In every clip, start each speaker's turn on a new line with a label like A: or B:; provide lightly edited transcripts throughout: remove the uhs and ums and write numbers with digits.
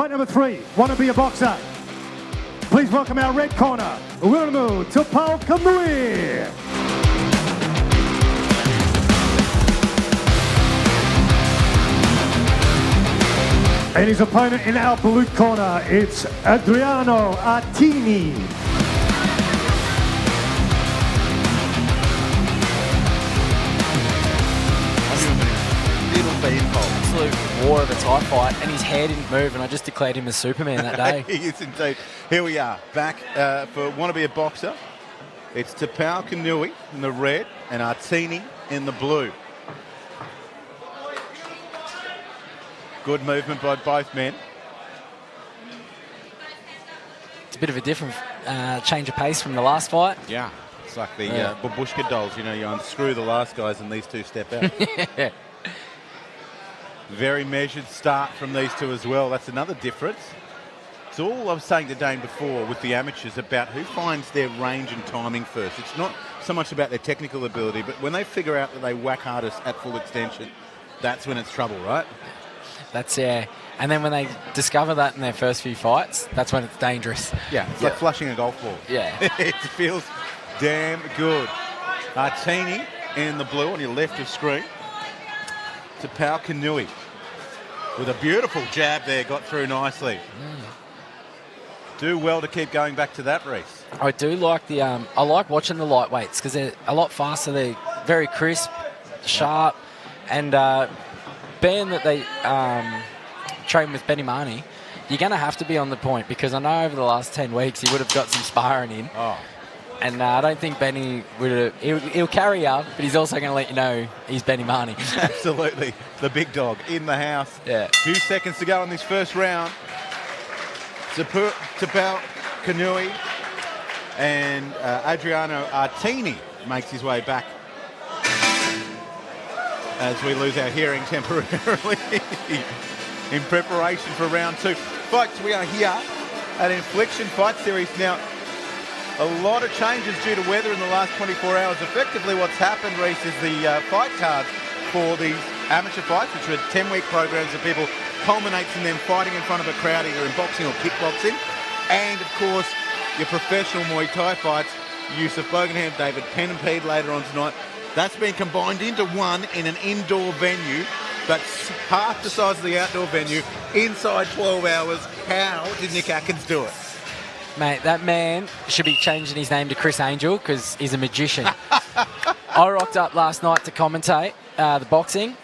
A: Fight number 3, wanna be a boxer. Please welcome our red corner, Wiremu to Konui. And his opponent in our blue corner, it's Adriano Artini.
B: Absolute war of a tight fight, and his hair didn't move, and I just declared him as Superman that day.
C: He is indeed. Here we are, back for Wanna Be a Boxer. It's Konui in the red and Artini in the blue. Good movement by both men.
B: It's a bit of a different change of pace from the last fight.
C: Yeah, it's like the babushka dolls, you know, you unscrew the last guys and these two step out.
B: Yeah.
C: Very measured start from these two as well. That's another difference. It's all I was saying to Dane before with the amateurs about who finds their range and timing first. It's not so much about their technical ability, but when they figure out that they whack hardest at full extension, that's when it's trouble, right?
B: That's, yeah. And then when they discover that in their first few fights, that's when it's dangerous.
C: Yeah, it's like flushing a golf ball.
B: Yeah.
C: It feels damn good. Artini in the blue on your left of screen. To Konui with a beautiful jab there, got through nicely. Do well to keep going back to that, Reese.
B: I do like the, I like watching the lightweights because they're a lot faster. They're very crisp, sharp, and being that they train with Benny Marnie, you're going to have to be on the point because I know over the last 10 weeks he would have got some sparring in.
C: Oh.
B: And I don't think Benny would. He'll carry up, but he's also going to let you know he's Benny Marnie.
C: Absolutely, the big dog in the house.
B: Yeah.
C: Few seconds to go in this first round. Konui and Adriano Artini makes his way back as we lose our hearing temporarily in preparation for round 2. Folks, we are here at Infliction Fight Series now. A lot of changes due to weather in the last 24 hours. Effectively, what's happened, Reese, is the fight cards for these amateur fights, which are 10-week programs that people culminates in them fighting in front of a crowd, either in boxing or kickboxing. And, of course, your professional Muay Thai fights, Yusuf Bogenham, David Pennampied later on tonight. That's been combined into one in an indoor venue that's half the size of the outdoor venue inside 12 hours. How did Nick Atkins do it?
B: Mate, that man should be changing his name to Chris Angel because he's a magician. I rocked up last night to commentate the boxing,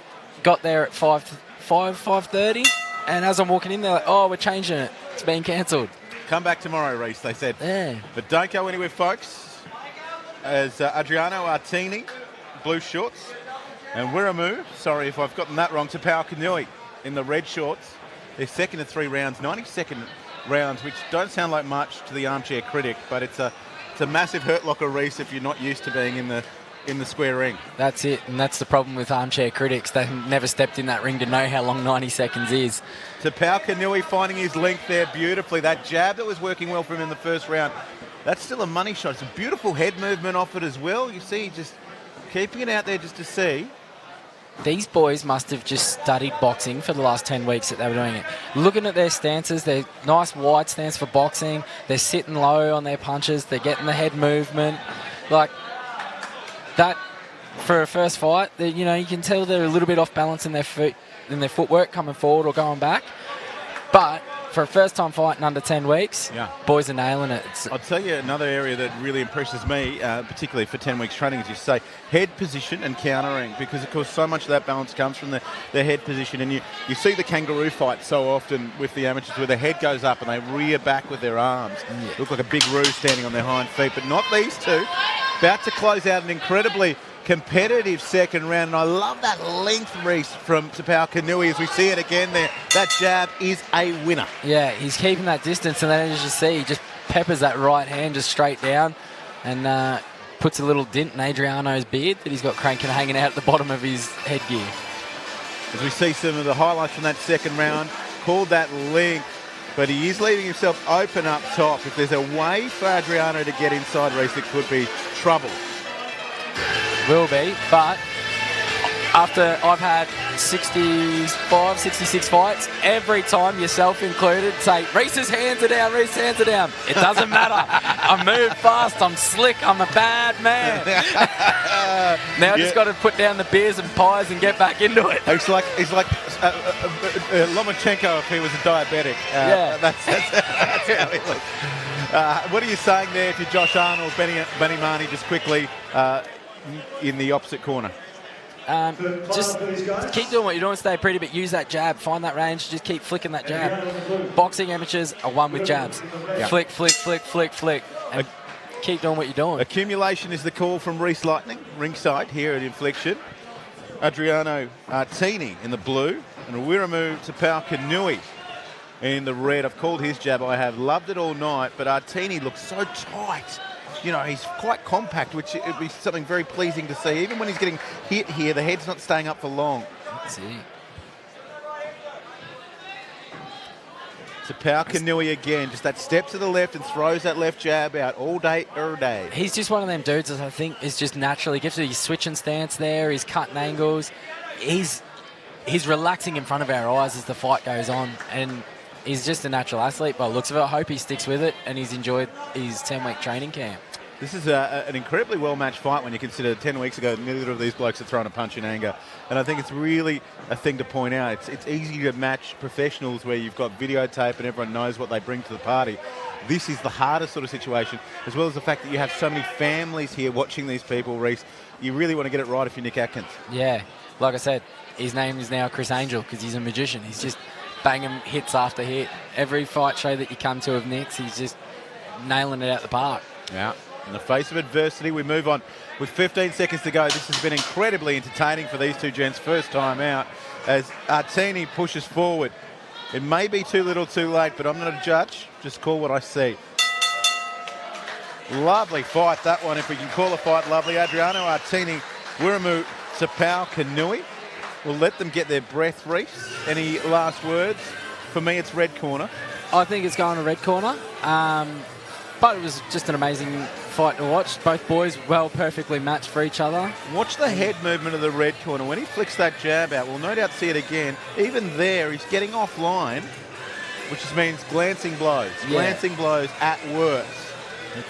B: got there at 5:30, and as I'm walking in, they're like, oh, we're changing it. It's been cancelled.
C: Come back tomorrow, Reese, they said.
B: Yeah.
C: But don't go anywhere, folks. As Adriano Artini, blue shorts, and Wiremu, sorry if I've gotten that wrong, to Konui in the red shorts. Their second of 3 rounds, 90-second rounds, which don't sound like much to the armchair critic, but it's a massive hurt locker, Reese, if you're not used to being in the square ring.
B: That's it, and that's the problem with armchair critics. They've never stepped in that ring to know how long 90 seconds is.
C: To Konui finding his length there beautifully. That jab that was working well for him in the first round, that's still a money shot. It's a beautiful head movement off it as well. You see, just keeping it out there just to see.
B: These boys must have just studied boxing for the last 10 weeks that they were doing it. Looking at their stances, they're nice wide stance for boxing. They're sitting low on their punches. They're getting the head movement. Like, that, for a first fight, you know, you can tell they're a little bit off balance in their footwork coming forward or going back. But for a first-time fight in under 10 weeks, boys are nailing it.
C: I'll tell you another area that really impresses me, particularly for 10 weeks training, as you say, head position and countering, because, of course, so much of that balance comes from the head position. And you see the kangaroo fight so often with the amateurs where the head goes up and they rear back with their arms. Yeah. Look like a big roo standing on their hind feet, but not these two. About to close out an incredibly competitive second round, and I love that length, Reese, from Konui as we see it again there. That jab is a winner.
B: Yeah, he's keeping that distance, and then as you see, he just peppers that right hand just straight down and puts a little dent in Adriano's beard that he's got cranking hanging out at the bottom of his headgear.
C: As we see some of the highlights from that second round, called that length, but he is leaving himself open up top. If there's a way for Adriano to get inside, Reese, it could be trouble.
B: Will be, but after I've had 65, 66 fights, every time, yourself included, say, Reese's hands are down, Reese's hands are down. It doesn't matter. I move fast, I'm slick, I'm a bad man. Now I just got to put down the beers and pies and get back into it.
C: He's like Lomachenko if he was a diabetic. That's how he looks. What are you saying there if you're Josh Arnold, Benny Marnie, just quickly in the opposite corner?
B: Just keep doing what you're doing, stay pretty, but use that jab, find that range, just keep flicking that jab. Boxing amateurs are one with jabs. Yep. Flick, flick, flick, flick, flick. And keep doing what you're doing. Accumulation
C: is the call from Reese Lightning, ringside here at Infliction. Adriano Artini in the blue, and Wiremu Konui in the red. I've called his jab. I have loved it all night, but Artini looks so tight. You know, he's quite compact, which would be something very pleasing to see. Even when he's getting hit here, the head's not staying up for long.
B: Let's see.
C: Konui again, just that step to the left and throws that left jab out all day, every day.
B: He's just one of them dudes that I think is just naturally gifted. He's switching stance there, he's cutting angles. He's relaxing in front of our eyes as the fight goes on, and he's just a natural athlete. By the looks of it, I hope he sticks with it and he's enjoyed his 10-week training camp.
C: This is an incredibly well-matched fight when you consider 10 weeks ago neither of these blokes had thrown a punch in anger. And I think it's really a thing to point out. It's easy to match professionals where you've got videotape and everyone knows what they bring to the party. This is the hardest sort of situation, as well as the fact that you have so many families here watching these people, Reece. You really want to get it right if you're Nick Atkins.
B: Yeah, like I said, his name is now Chris Angel because he's a magician. He's just banging hits after hit. Every fight show that you come to of Nick's, he's just nailing it out the park.
C: Yeah. In the face of adversity, we move on with 15 seconds to go. This has been incredibly entertaining for these two gents, first time out, as Artini pushes forward. It may be too little too late, but I'm not a judge. Just call what I see. Lovely fight, that one, if we can call a fight lovely. Adriano Artini, Wiremu Konui. We'll let them get their breath, Reece. Any last words? For me, it's red corner.
B: I think it's going to red corner. But it was just an amazing fight to watch. Both boys perfectly matched for each other.
C: Watch the head movement of the red corner. When he flicks that jab out, we'll no doubt see it again. Even there, he's getting offline, which just means glancing blows. Yeah. Glancing blows at worst.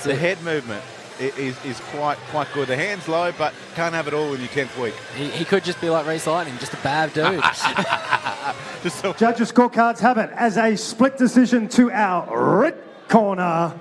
C: The head movement is quite good. The hand's low, but can't have it all in your 10th week.
B: He could just be like Reece Lightning, just a bad dude.
A: Judges' scorecards have it as a split decision to our red corner.